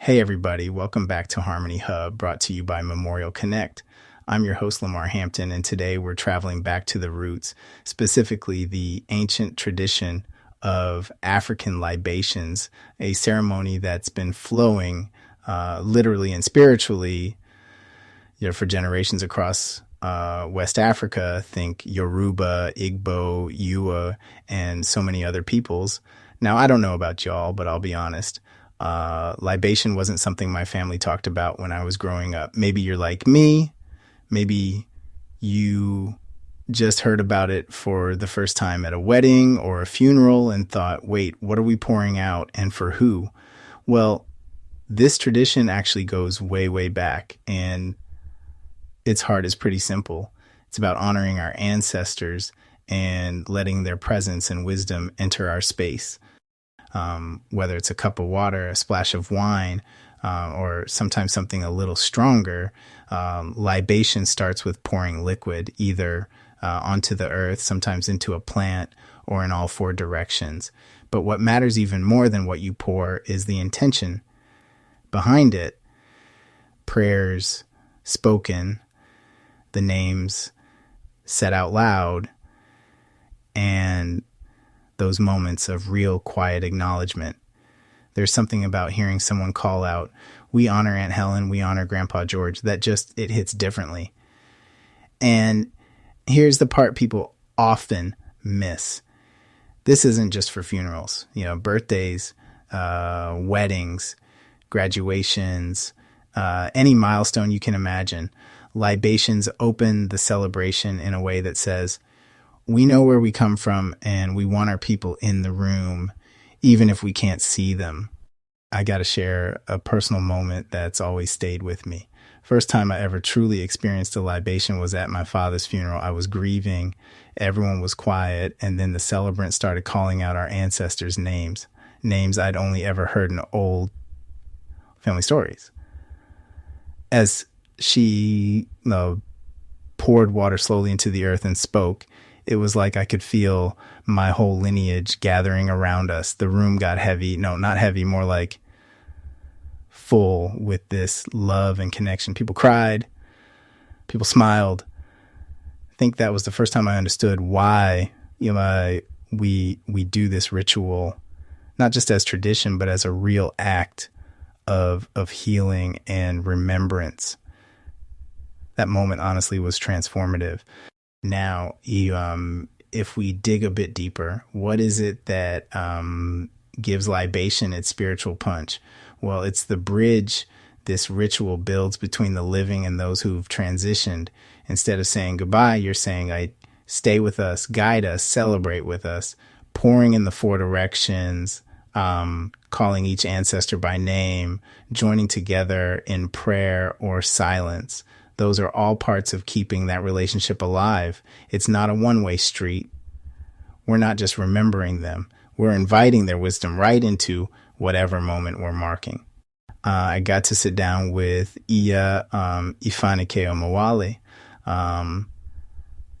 Hey everybody, welcome back to Harmony Hub, brought to you by Memorial Connect. I'm your host, Lamar Hampton, and today we're traveling back to the roots, specifically the ancient tradition of African libations, a ceremony that's been flowing literally and spiritually for generations across West Africa. Think Yoruba, Igbo, Ewa, and so many other peoples. Now, I don't know about y'all, but I'll be honest. Libation wasn't something my family talked about when I was growing up. Maybe you're like me. Maybe you just heard about it for the first time at a wedding or a funeral and thought, wait, what are we pouring out and for who? Well, this tradition actually goes way, way back, and its heart is pretty simple. It's about honoring our ancestors and letting their presence and wisdom enter our space. Whether it's a cup of water, a splash of wine, or sometimes something a little stronger, libation starts with pouring liquid either onto the earth, sometimes into a plant, or in all four directions. But what matters even more than what you pour is the intention behind it. Prayers spoken, the names said out loud, and those moments of real quiet acknowledgement. There's something about hearing someone call out, "We honor Aunt Helen, we honor Grandpa George," that just, it hits differently. And here's the part people often miss. This isn't just for funerals, birthdays, weddings, graduations, any milestone you can imagine. Libations open the celebration in a way that says, we know where we come from and we want our people in the room, even if we can't see them. I got to share a personal moment that's always stayed with me. First time I ever truly experienced a libation was at my father's funeral. I was grieving. Everyone was quiet. And then the celebrant started calling out our ancestors' names I'd only ever heard in old family stories. As she poured water slowly into the earth and spoke, it was like I could feel my whole lineage gathering around us. The room got heavy. No, not heavy, more like full with this love and connection. People cried. People smiled. I think that was the first time I understood why we do this ritual, not just as tradition, but as a real act of healing and remembrance. That moment, honestly, was transformative. Now, if we dig a bit deeper, what is it that gives libation its spiritual punch? Well, it's the bridge this ritual builds between the living and those who've transitioned. Instead of saying goodbye, you're saying, stay with us, guide us, celebrate with us, pouring in the four directions, calling each ancestor by name, joining together in prayer or silence. Those are all parts of keeping that relationship alive. It's not a one-way street. We're not just remembering them. We're inviting their wisdom right into whatever moment we're marking. I got to sit down with Iya Ifanike Omawale,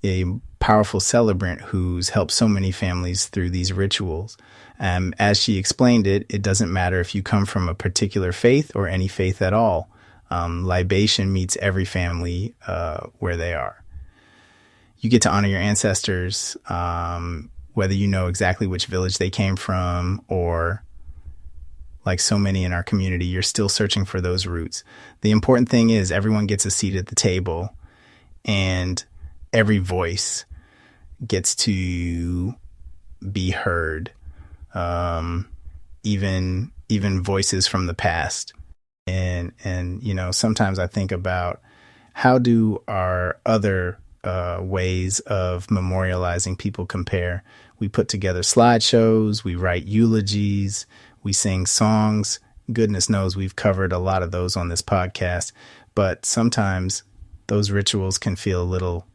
a powerful celebrant who's helped so many families through these rituals. As she explained it, it doesn't matter if you come from a particular faith or any faith at all. Libation meets every family where they are. You get to honor your ancestors, whether you know exactly which village they came from, or like so many in our community, you're still searching for those roots. The important thing is everyone gets a seat at the table, and every voice gets to be heard, even voices from the past. And sometimes I think about how do our other ways of memorializing people compare. We put together slideshows, we write eulogies, we sing songs. Goodness knows we've covered a lot of those on this podcast, but sometimes those rituals can feel a little,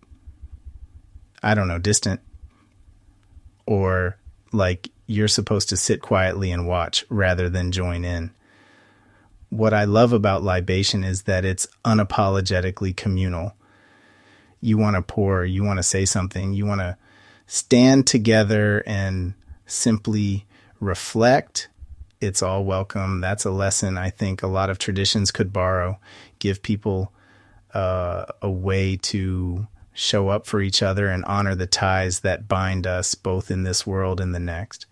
distant, or like you're supposed to sit quietly and watch rather than join in. What I love about libation is that it's unapologetically communal. You want to pour, you want to say something, you want to stand together and simply reflect It's all welcome. That's a lesson I think a lot of traditions could borrow, give people a way to show up for each other and honor the ties that bind us both in this world and the next.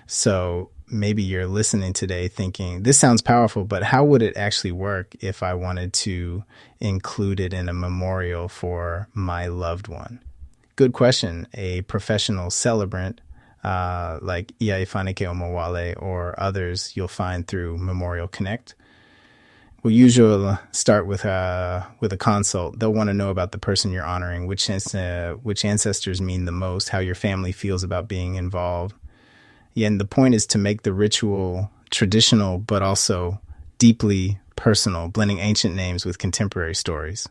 So maybe you're listening today thinking, this sounds powerful, but how would it actually work if I wanted to include it in a memorial for my loved one? Good question. A professional celebrant like Iaifanike Omawale or others you'll find through Memorial Connect. We'll usually start with a consult. They'll want to know about the person you're honoring, which ancestors mean the most, how your family feels about being involved. Yeah, and the point is to make the ritual traditional, but also deeply personal, blending ancient names with contemporary stories.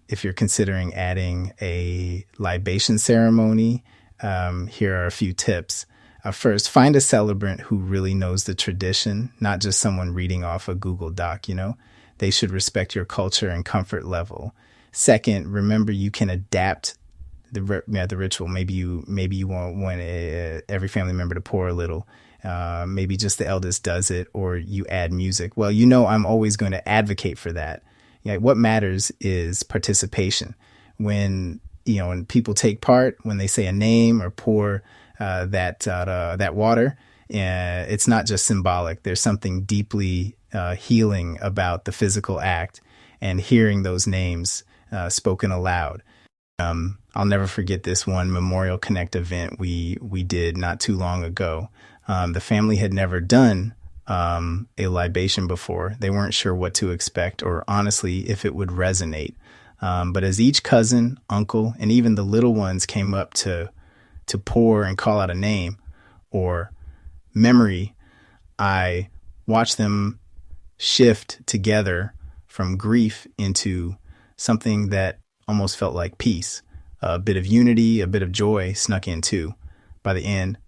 If you're considering adding a libation ceremony, here are a few tips. First, find a celebrant who really knows the tradition, not just someone reading off a Google Doc, They should respect your culture and comfort level. Second, remember you can adapt the ritual. Maybe you want every family member to pour a little. Maybe just the eldest does it, or you add music. Well, I'm always going to advocate for that. What matters is participation. When people take part, when they say a name or pour that water, it's not just symbolic. There's something deeply healing about the physical act and hearing those names spoken aloud. I'll never forget this one Memorial Connect event we did not too long ago. The family had never done a libation before. They weren't sure what to expect or honestly if it would resonate. But as each cousin, uncle, and even the little ones came up to pour and call out a name or memory, I watched them shift together from grief into something that almost felt like peace. A bit of unity, a bit of joy snuck in too. By the end,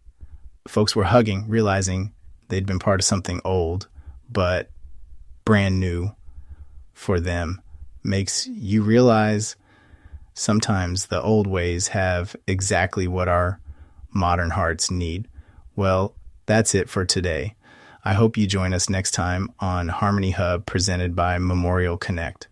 folks were hugging, realizing they'd been part of something old, but brand new for them. Makes you realize sometimes the old ways have exactly what our modern hearts need. Well, that's it for today. I hope you join us next time on Harmony Hub presented by Memorial Connect.